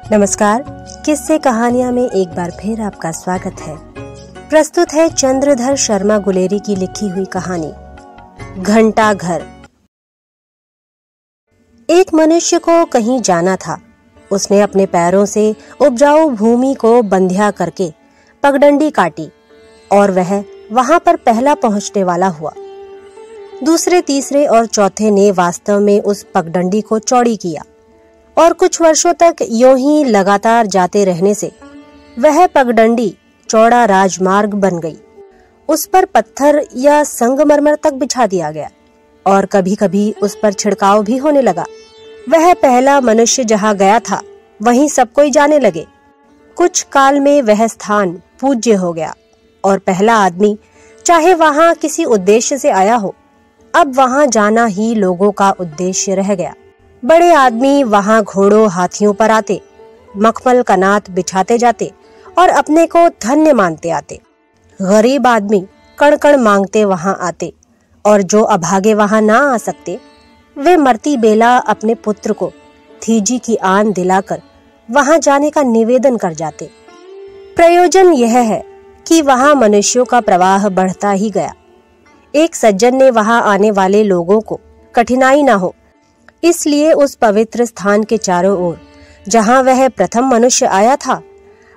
नमस्कार, किस्से कहानियां में एक बार फिर आपका स्वागत है। प्रस्तुत है चंद्रधर शर्मा गुलेरी की लिखी हुई कहानी घंटा घर। एक मनुष्य को कहीं जाना था। उसने अपने पैरों से उपजाऊ भूमि को बंध्या करके पगडंडी काटी और वह वहां पर पहला पहुंचने वाला हुआ। दूसरे, तीसरे और चौथे ने वास्तव में उस पगडंडी को चौड़ी किया और कुछ वर्षों तक यूं ही लगातार जाते रहने से वह पगडंडी चौड़ा राजमार्ग बन गई। उस पर पत्थर या संगमरमर तक बिछा दिया गया और कभी कभी उस पर छिड़काव भी होने लगा। वह पहला मनुष्य जहाँ गया था वहीं सब कोई जाने लगे। कुछ काल में वह स्थान पूज्य हो गया और पहला आदमी, चाहे वहां किसी उद्देश्य से आया हो, अब वहां जाना ही लोगों का उद्देश्य रह गया। बड़े आदमी वहां घोड़ों हाथियों पर आते, मखमल कनात बिछाते जाते और अपने को धन्य मानते आते। गरीब आदमी कण कण मांगते वहां आते और जो अभागे वहां ना आ सकते, वे मरती बेला अपने पुत्र को थीजी की आन दिलाकर वहां जाने का निवेदन कर जाते। प्रयोजन यह है कि वहां मनुष्यों का प्रवाह बढ़ता ही गया। एक सज्जन ने वहां आने वाले लोगों को कठिनाई ना हो, इसलिए उस पवित्र स्थान के चारों ओर, जहां वह प्रथम मनुष्य आया था,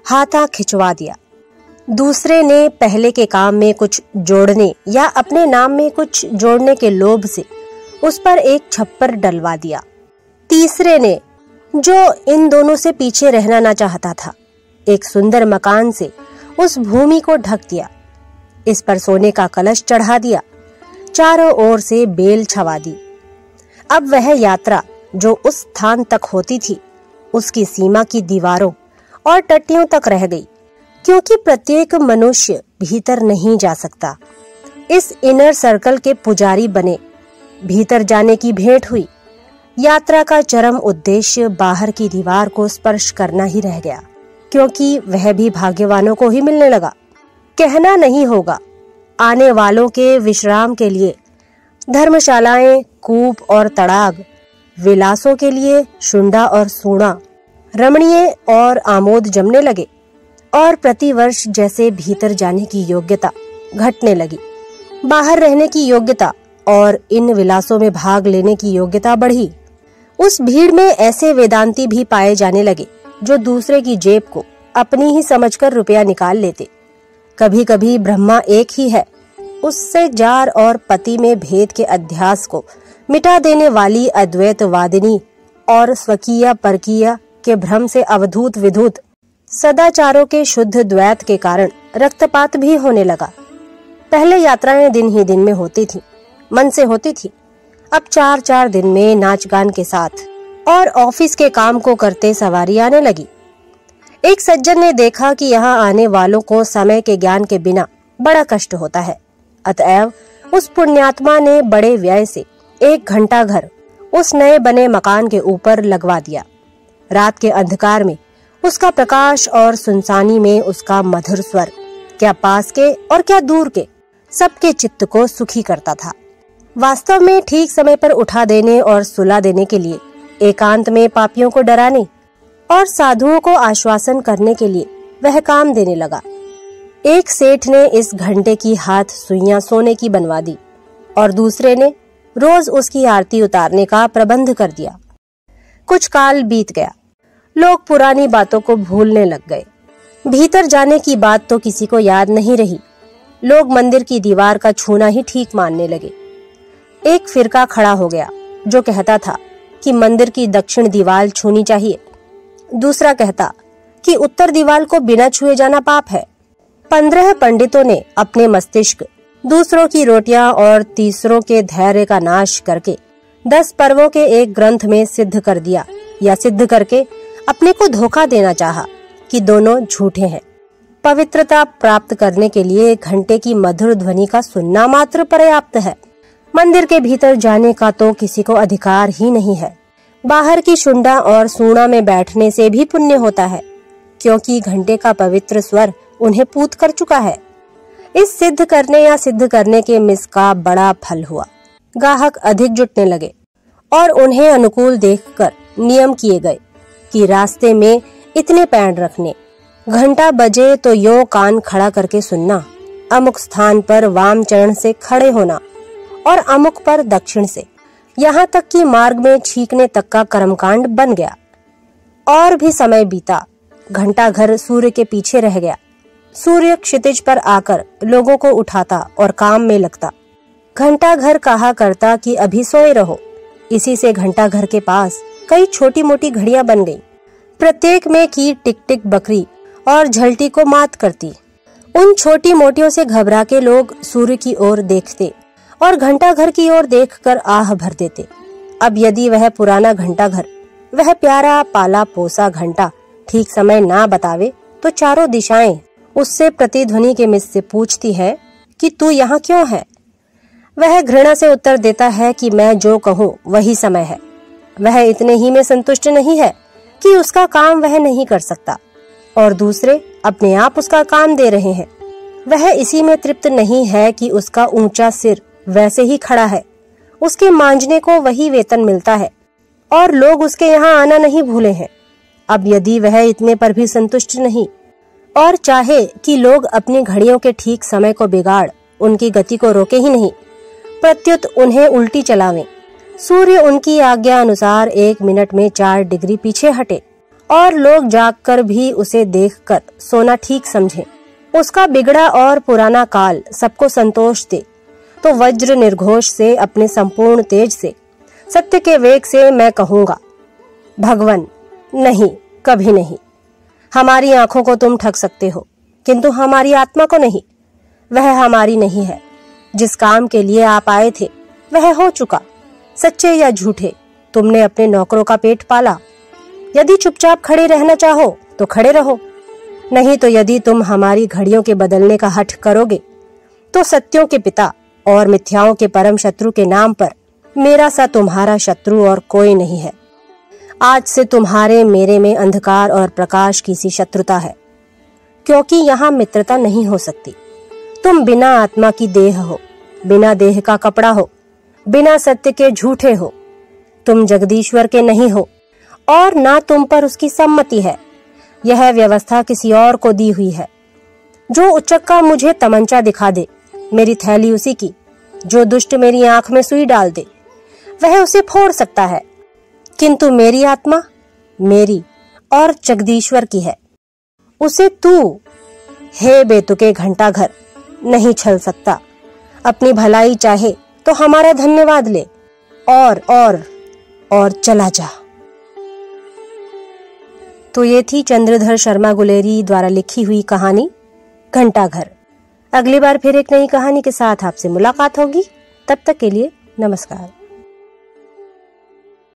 हाथा खिंचवा दिया। दूसरे ने पहले के काम में कुछ जोड़ने या अपने नाम में कुछ जोड़ने के लोभ से उस पर एक छप्पर डलवा दिया। तीसरे ने, जो इन दोनों से पीछे रहना ना चाहता था, एक सुंदर मकान से उस भूमि को ढक दिया। इस पर सोने का कलश चढ़ा दिया, चारों ओर से बेल छवा दी। अब वह यात्रा जो उस स्थान तक होती थी, उसकी सीमा की दीवारों और टट्टियों तक रह गई, क्योंकि प्रत्येक मनुष्य भीतर नहीं जा सकता। इस इनर सर्कल के पुजारी बने, भीतर जाने की भेंट हुई। यात्रा का चरम उद्देश्य बाहर की दीवार को स्पर्श करना ही रह गया, क्योंकि वह भी भाग्यवानों को ही मिलने लगा। कहना नहीं होगा, आने वालों के विश्राम के लिए धर्मशालाएं, कूप और तड़ाग, विलासों के लिए शुंडा और सूणा, रमणीय और आमोद जमने लगे और प्रतिवर्ष जैसे भीतर जाने की योग्यता घटने लगी, बाहर रहने की योग्यता और इन विलासों में भाग लेने की योग्यता बढ़ी। उस भीड़ में ऐसे वेदांती भी पाए जाने लगे जो दूसरे की जेब को अपनी ही समझकर रुपया निकाल लेते। कभी कभी ब्रह्मा एक ही है, उससे जार और पति में भेद के अध्यास को मिटा देने वाली अद्वैतवादिनी और स्वकीय परकीय के भ्रम से अवधूत विधूत सदाचारों के शुद्ध द्वैत के कारण रक्तपात भी होने लगा। पहले यात्राएं दिन ही दिन में होती थी, मन से होती थी। अब 4-4 दिन में नाच गान के साथ और ऑफिस के काम को करते सवारी आने लगी। एक सज्जन ने देखा कि यहाँ आने वालों को समय के ज्ञान के बिना बड़ा कष्ट होता है। अतएव उस पुण्यात्मा ने बड़े व्यय से एक घंटा घर उस नए बने मकान के ऊपर लगवा दिया। रात के अंधकार में उसका प्रकाश और सुनसानी में उसका मधुर स्वर, क्या पास के और क्या दूर के, सबके चित्त को सुखी करता था। वास्तव में ठीक समय पर उठा देने और सुला देने के लिए, एकांत में पापियों को डराने और साधुओं को आश्वासन करने के लिए वह काम देने लगा। एक सेठ ने इस घंटे की हाथ सुइयां सोने की बनवा दी और दूसरे ने रोज उसकी आरती उतारने का प्रबंध कर दिया। कुछ काल बीत गया, लोग पुरानी बातों को भूलने लग गए। भीतर जाने की बात तो किसी को याद नहीं रही। लोग मंदिर की दीवार का छूना ही ठीक मानने लगे। एक फिरका खड़ा हो गया जो कहता था कि मंदिर की दक्षिण दीवार छूनी चाहिए। दूसरा कहता कि उत्तर दीवार को बिना छुए जाना पाप है। 15 पंडितों ने अपने मस्तिष्क, दूसरों की रोटियां और तीसरों के धैर्य का नाश करके 10 पर्वों के एक ग्रंथ में सिद्ध कर दिया, या सिद्ध करके अपने को धोखा देना चाहा कि दोनों झूठे हैं। पवित्रता प्राप्त करने के लिए घंटे की मधुर ध्वनि का सुनना मात्र पर्याप्त है। मंदिर के भीतर जाने का तो किसी को अधिकार ही नहीं है। बाहर की शुंडा और सूणा में बैठने से भी पुण्य होता है, क्योंकि घंटे का पवित्र स्वर उन्हें पूत कर चुका है। इस सिद्ध करने या सिद्ध करने के मिस का बड़ा फल हुआ। ग्राहक अधिक जुटने लगे और उन्हें अनुकूल देखकर नियम किए गए कि रास्ते में इतने पैर रखने, घंटा बजे तो यो कान खड़ा करके सुनना, अमुक स्थान पर वाम चरण से खड़े होना और अमुक पर दक्षिण से, यहाँ तक कि मार्ग में छींकने तक का कर्मकांड बन गया। और भी समय बीता, घंटा घर सूर्य के पीछे रह गया। सूर्य क्षितिज पर आकर लोगों को उठाता और काम में लगता। घंटा घर कहा करता कि अभी सोए रहो। इसी से घंटा घर के पास कई छोटी मोटी घड़ियां बन गईं। प्रत्येक में की टिक टिक बकरी और झलटी को मात करती। उन छोटी मोटियों से घबरा के लोग सूर्य की ओर देखते और घंटा घर की ओर देखकर आह भर देते। अब यदि वह पुराना घंटा घर, वह प्यारा पाला पोसा घंटा ठीक समय ना बतावे तो चारों दिशाएं उससे प्रतिध्वनि के मिस से पूछती है कि तू यहाँ क्यों है। वह घृणा से उत्तर देता है कि मैं जो कहूँ वही समय है। वह इतने ही में संतुष्ट नहीं है कि उसका काम वह नहीं कर सकता और दूसरे अपने आप उसका काम दे रहे हैं। वह इसी में तृप्त नहीं है कि उसका ऊंचा सिर वैसे ही खड़ा है, उसके मांझने को वही वेतन मिलता है और लोग उसके यहाँ आना नहीं भूले हैं। अब यदि वह इतने पर भी संतुष्ट नहीं और चाहे कि लोग अपनी घड़ियों के ठीक समय को बिगाड़ उनकी गति को रोके ही नहीं, प्रत्युत उन्हें उल्टी चलावें, सूर्य उनकी आज्ञा अनुसार 1 मिनट में 4 डिग्री पीछे हटे और लोग जागकर भी उसे देखकर सोना ठीक समझें, उसका बिगड़ा और पुराना काल सबको संतोष दे, तो वज्र निर्घोष से अपने संपूर्ण तेज से सत्य के वेग से मैं कहूंगा, भगवन नहीं, कभी नहीं। हमारी आंखों को तुम ठग सकते हो किंतु हमारी आत्मा को नहीं। वह हमारी नहीं है। जिस काम के लिए आप आए थे वह हो चुका। सच्चे या झूठे तुमने अपने नौकरों का पेट पाला। यदि चुपचाप खड़े रहना चाहो तो खड़े रहो, नहीं तो यदि तुम हमारी घड़ियों के बदलने का हठ करोगे तो सत्यों के पिता और मिथ्याओं के परम शत्रु के नाम पर मेरा सा तुम्हारा शत्रु और कोई नहीं है। आज से तुम्हारे मेरे में अंधकार और प्रकाश की सी शत्रुता है, क्योंकि यहाँ मित्रता नहीं हो सकती। तुम बिना आत्मा की देह हो, बिना देह का कपड़ा हो, बिना सत्य के झूठे हो। तुम जगदीश्वर के नहीं हो और ना तुम पर उसकी सम्मति है। यह व्यवस्था किसी और को दी हुई है। जो उचक्का मुझे तमंचा दिखा दे, मेरी थैली उसी की। जो दुष्ट मेरी आंख में सुई डाल दे, वह उसे फोड़ सकता है, किंतु मेरी आत्मा मेरी और जगदीश्वर की है। उसे तू, हे बेतुके घंटा घर, नहीं छल सकता। अपनी भलाई चाहे तो हमारा धन्यवाद ले और चला जा। तो ये थी चंद्रधर शर्मा गुलेरी द्वारा लिखी हुई कहानी घंटा घर। अगली बार फिर एक नई कहानी के साथ आपसे मुलाकात होगी। तब तक के लिए नमस्कार।